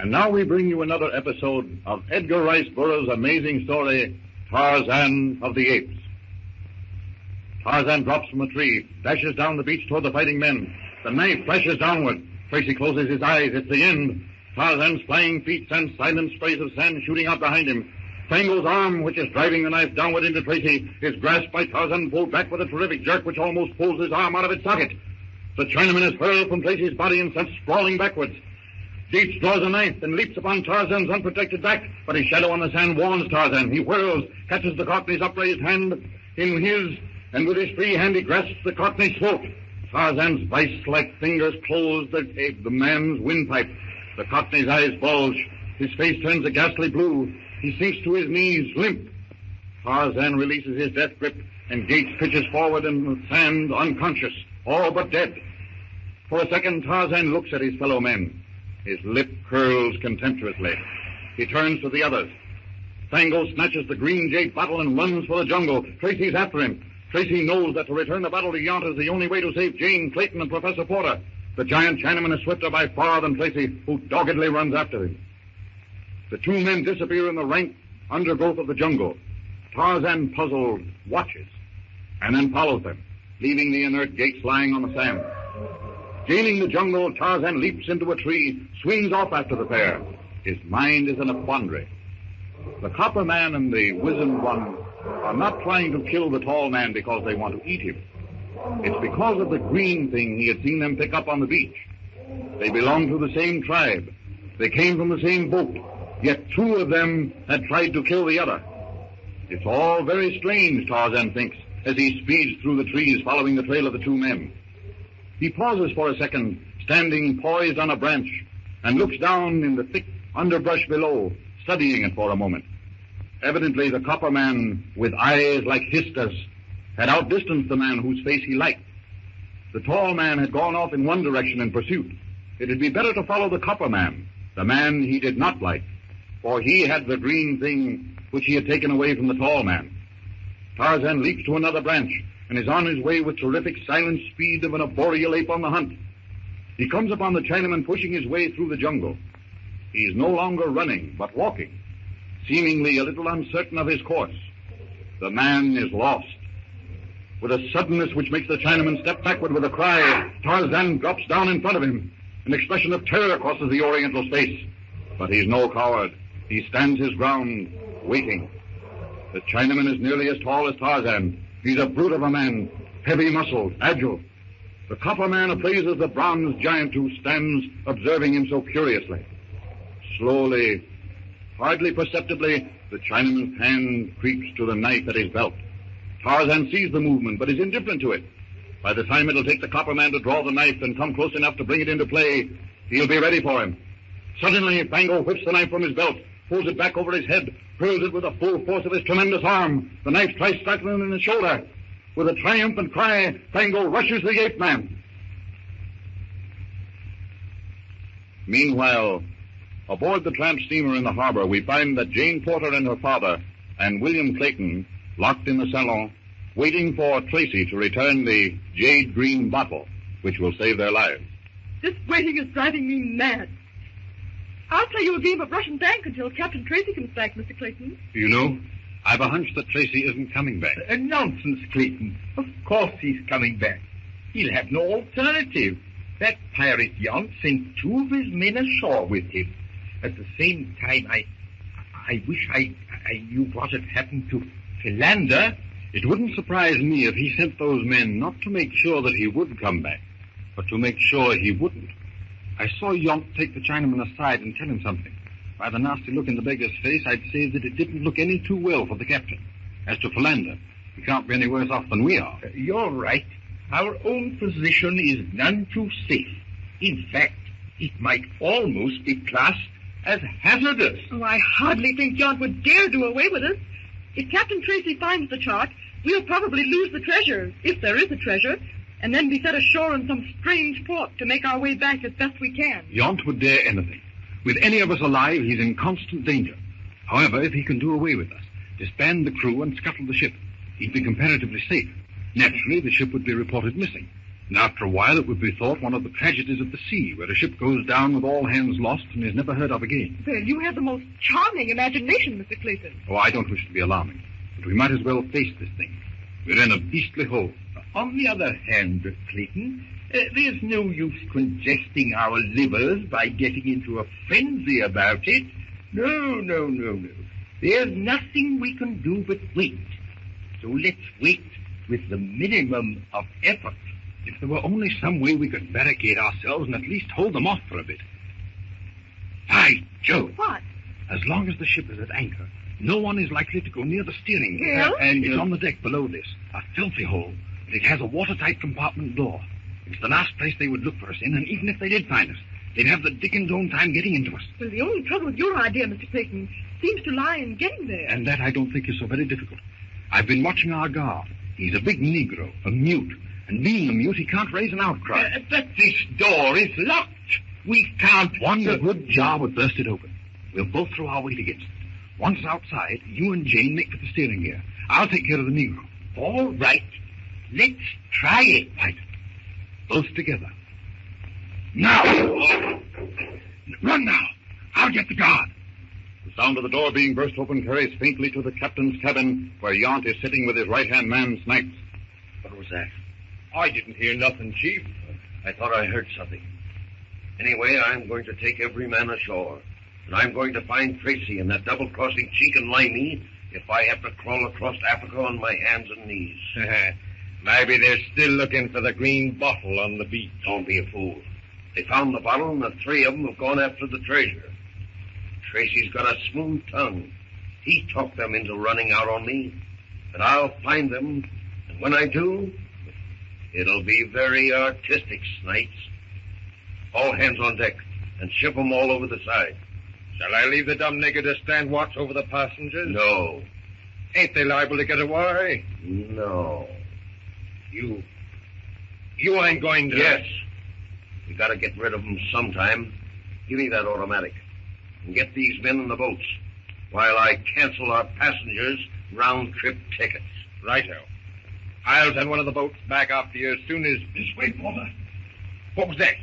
And now we bring you another episode of Edgar Rice Burroughs' amazing story, Tarzan of the Apes. Tarzan drops from a tree, dashes down the beach toward the fighting men. The knife flashes downward. Tracy closes his eyes. It's the end. Tarzan's flying feet send silent sprays of sand shooting out behind him. Fango's arm, which is driving the knife downward into Tracy, is grasped by Tarzan, pulled back with a terrific jerk which almost pulls his arm out of its socket. The Chinaman is hurled from Tracy's body and sent sprawling backwards. Gates draws a knife and leaps upon Tarzan's unprotected back, but his shadow on the sand warns Tarzan. He whirls, catches the Cockney's upraised hand in his, and with his free hand he grasps the Cockney's throat. Tarzan's vice-like fingers close the man's windpipe. The Cockney's eyes bulge. His face turns a ghastly blue. He sinks to his knees, limp. Tarzan releases his death grip, and Gates pitches forward in the sand, unconscious, all but dead. For a second, Tarzan looks at his fellow men. His lip curls contemptuously. He turns to the others. Fango snatches the green jade bottle and runs for the jungle. Tracy's after him. Tracy knows that to return the bottle to Yount is the only way to save Jane, Clayton, and Professor Porter. The giant Chinaman is swifter by far than Tracy, who doggedly runs after him. The two men disappear in the rank undergrowth of the jungle. Tarzan, puzzled, watches, and then follows them, leaving the inert Gates lying on the sand. Gaining the jungle, Tarzan leaps into a tree, swings off after the pair. His mind is in a quandary. The copper man and the wizened one are not trying to kill the tall man because they want to eat him. It's because of the green thing he had seen them pick up on the beach. They belong to the same tribe. They came from the same boat, yet two of them had tried to kill the other. It's all very strange, Tarzan thinks, as he speeds through the trees following the trail of the two men. He pauses for a second, standing poised on a branch, and looks down in the thick underbrush below, studying it for a moment. Evidently, the copper man, with eyes like Hista's, had outdistanced the man whose face he liked. The tall man had gone off in one direction in pursuit. It would be better to follow the copper man, the man he did not like, for he had the green thing which he had taken away from the tall man. Tarzan leaps to another branch and is on his way with terrific silent speed of an arboreal ape on the hunt. He comes upon the Chinaman pushing his way through the jungle. He is no longer running, but walking, seemingly a little uncertain of his course. The man is lost. With a suddenness which makes the Chinaman step backward with a cry, Tarzan drops down in front of him. An expression of terror crosses the Oriental's face. But he's no coward. He stands his ground, waiting. The Chinaman is nearly as tall as Tarzan. He's a brute of a man, heavy-muscled, agile. The copper man appraises the bronze giant who stands observing him so curiously. Slowly, hardly perceptibly, the Chinaman's hand creeps to the knife at his belt. Tarzan sees the movement, but is indifferent to it. By the time it'll take the copper man to draw the knife and come close enough to bring it into play, he'll be ready for him. Suddenly, Fango whips the knife from his belt, pulls it back over his head, hurls it with the full force of his tremendous arm. The knife tries striking him in the shoulder. With a triumphant cry, Fango rushes the ape man. Meanwhile, aboard the tramp steamer in the harbor, we find that Jane Porter and her father and William Clayton, locked in the salon, waiting for Tracy to return the jade green bottle, which will save their lives. This waiting is driving me mad. I'll play you a game of Russian bank until Captain Tracy comes back, Mr. Clayton. You know, I've a hunch that Tracy isn't coming back. Nonsense, Clayton. Of course he's coming back. He'll have no alternative. That pirate Yount sent two of his men ashore with him. At the same time, I wish I knew what had happened to Philander. It wouldn't surprise me if he sent those men not to make sure that he would come back, but to make sure he wouldn't. I saw Yount take the Chinaman aside and tell him something. By the nasty look in the beggar's face, I'd say that it didn't look any too well for the captain. As to Philander, he can't be any worse off than we are. You're right. Our own position is none too safe. In fact, it might almost be classed as hazardous. Oh, I hardly think Yount would dare do away with us. If Captain Tracy finds the chart, we'll probably lose the treasure, if there is a treasure, and then be set ashore in some strange port to make our way back as best we can. Yount would dare anything. With any of us alive, he's in constant danger. However, if he can do away with us, disband the crew and scuttle the ship, he'd be comparatively safe. Naturally, the ship would be reported missing. And after a while, it would be thought one of the tragedies of the sea, where a ship goes down with all hands lost and is never heard of again. Well, you have the most charming imagination, Mr. Clayton. Oh, I don't wish to be alarming, but we might as well face this thing. We're in a beastly hole. On the other hand, Clayton, there's no use congesting our livers by getting into a frenzy about it. No. There's nothing we can do but wait. So let's wait with the minimum of effort. If there were only some way we could barricade ourselves and at least hold them off for a bit. By Jove! What? As long as the ship is at anchor, no one is likely to go near the steering gear. Well? And it's on the deck below this, a filthy hole. It has a watertight compartment door. It's the last place they would look for us in, and even if they did find us, they'd have the Dickens' own time getting into us. Well, the only trouble with your idea, Mr. Clayton, seems to lie in getting there. And that I don't think is so very difficult. I've been watching our guard. He's a big Negro, a mute. And being a mute, he can't raise an outcry. But this door is locked. We can't... One good jar would burst it open. We'll both throw our weight against it. Once outside, you and Jane make for the steering gear. I'll take care of the Negro. All right. Let's try it. Right. Both together. Now! Run now! I'll get the guard. The sound of the door being burst open carries faintly to the captain's cabin, where Yount is sitting with his right-hand man sniped. What was that? I didn't hear nothing, Chief. I thought I heard something. Anyway, I'm going to take every man ashore. And I'm going to find Tracy and that double-crossing cheek and limey if I have to crawl across Africa on my hands and knees. Maybe they're still looking for the green bottle on the beach. Don't be a fool. They found the bottle, and the three of them have gone after the treasure. Tracy's got a smooth tongue. He talked them into running out on me. But I'll find them, and when I do, it'll be very artistic, Snipes. All hands on deck, and ship 'em all over the side. Shall I leave the dumb nigger to stand watch over the passengers? No. Ain't they liable to get away? No. You ain't going to... Yes. We gotta get rid of them sometime. Give me that automatic. And get these men in the boats, while I cancel our passengers' round-trip tickets. Righto. I'll send one of the boats back after you as soon as... This way, Porter. What was that?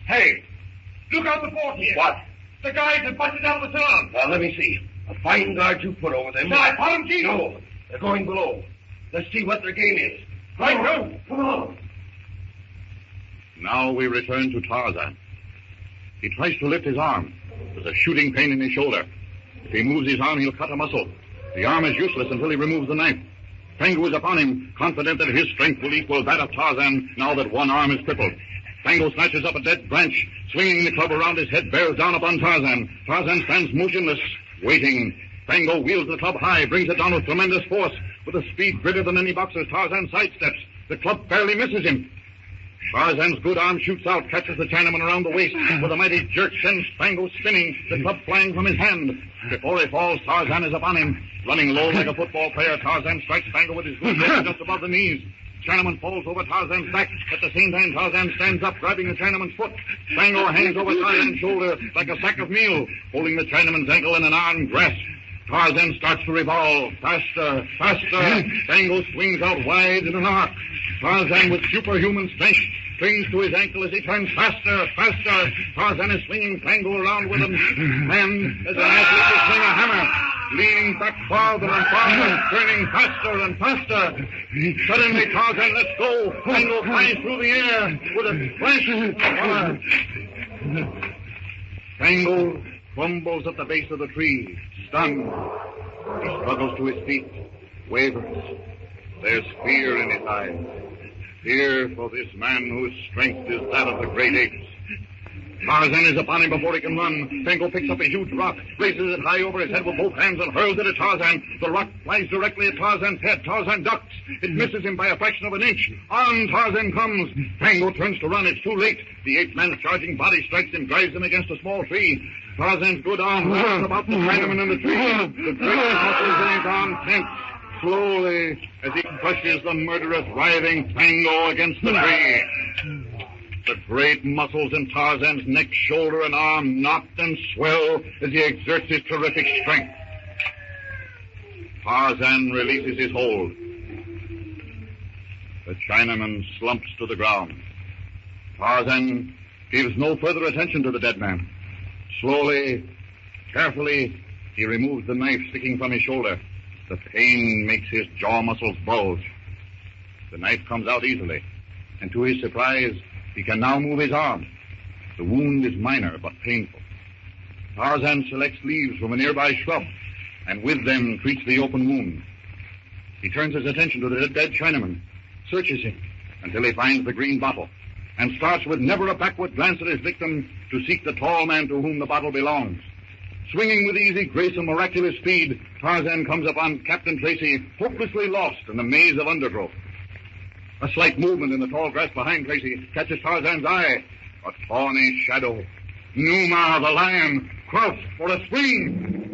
Hey! Look out the port here! What? The guys have busted down the town! Now, let me see. A fine guard you put over them. Shall I follow them, Chief? No. They're going below. Let's see what their game is. Right, no. Come on. Now we return to Tarzan. He tries to lift his arm. There's a shooting pain in his shoulder. If he moves his arm, he'll cut a muscle. The arm is useless until he removes the knife. Fango is upon him, confident that his strength will equal that of Tarzan now that one arm is crippled. Fango snatches up a dead branch, swinging the club around his head, bears down upon Tarzan. Tarzan stands motionless, waiting. Fango wheels the club high, brings it down with tremendous force. With a speed greater than any boxer's, Tarzan sidesteps. The club barely misses him. Tarzan's good arm shoots out, catches the Chinaman around the waist. With a mighty jerk, sends Fango spinning, the club flying from his hand. Before he falls, Tarzan is upon him. Running low like a football player, Tarzan strikes Fango with his good leg just above the knees. Chinaman falls over Tarzan's back. At the same time, Tarzan stands up, grabbing the Chinaman's foot. Fango hangs over Tarzan's shoulder like a sack of meal, holding the Chinaman's ankle in an armed grasp. Tarzan starts to revolve. Faster, faster. Fango swings out wide in an arc. Tarzan, with superhuman strength, clings to his ankle as he turns faster, faster. Tarzan is swinging Fango around with a hand as an athlete will swing a hammer. Leaning back farther and farther, turning faster and faster. Suddenly, Tarzan lets go. Fango flies through the air with a flash of fire. Fango crumbles at the base of the tree, stunned. He struggles to his feet, wavers. There's fear in his eyes. Fear for this man whose strength is that of the great apes. Tarzan is upon him before he can run. Fango picks up a huge rock, raises it high over his head with both hands, and hurls it at Tarzan. The rock flies directly at Tarzan's head. Tarzan ducks. It misses him by a fraction of an inch. On Tarzan comes. Fango turns to run. It's too late. The ape-man's charging body strikes him, drives him against a small tree. Tarzan's good arm wraps about the Chinaman in the tree. The great muscles in his arm tense. Slowly, as he crushes the murderous, writhing Fango against the tree. The great muscles in Tarzan's neck, shoulder, and arm knot and swell as he exerts his terrific strength. Tarzan releases his hold. The Chinaman slumps to the ground. Tarzan gives no further attention to the dead man. Slowly, carefully, he removes the knife sticking from his shoulder. The pain makes his jaw muscles bulge. The knife comes out easily, and to his surprise, he can now move his arm. The wound is minor but painful. Tarzan selects leaves from a nearby shrub, and with them treats the open wound. He turns his attention to the dead Chinaman, searches him until he finds the green bottle, and starts with never a backward glance at his victim to seek the tall man to whom the bottle belongs. Swinging with easy grace and miraculous speed, Tarzan comes upon Captain Tracy, hopelessly lost in the maze of undergrowth. A slight movement in the tall grass behind Tracy catches Tarzan's eye. A tawny shadow. Numa, the lion, crouched for a spring.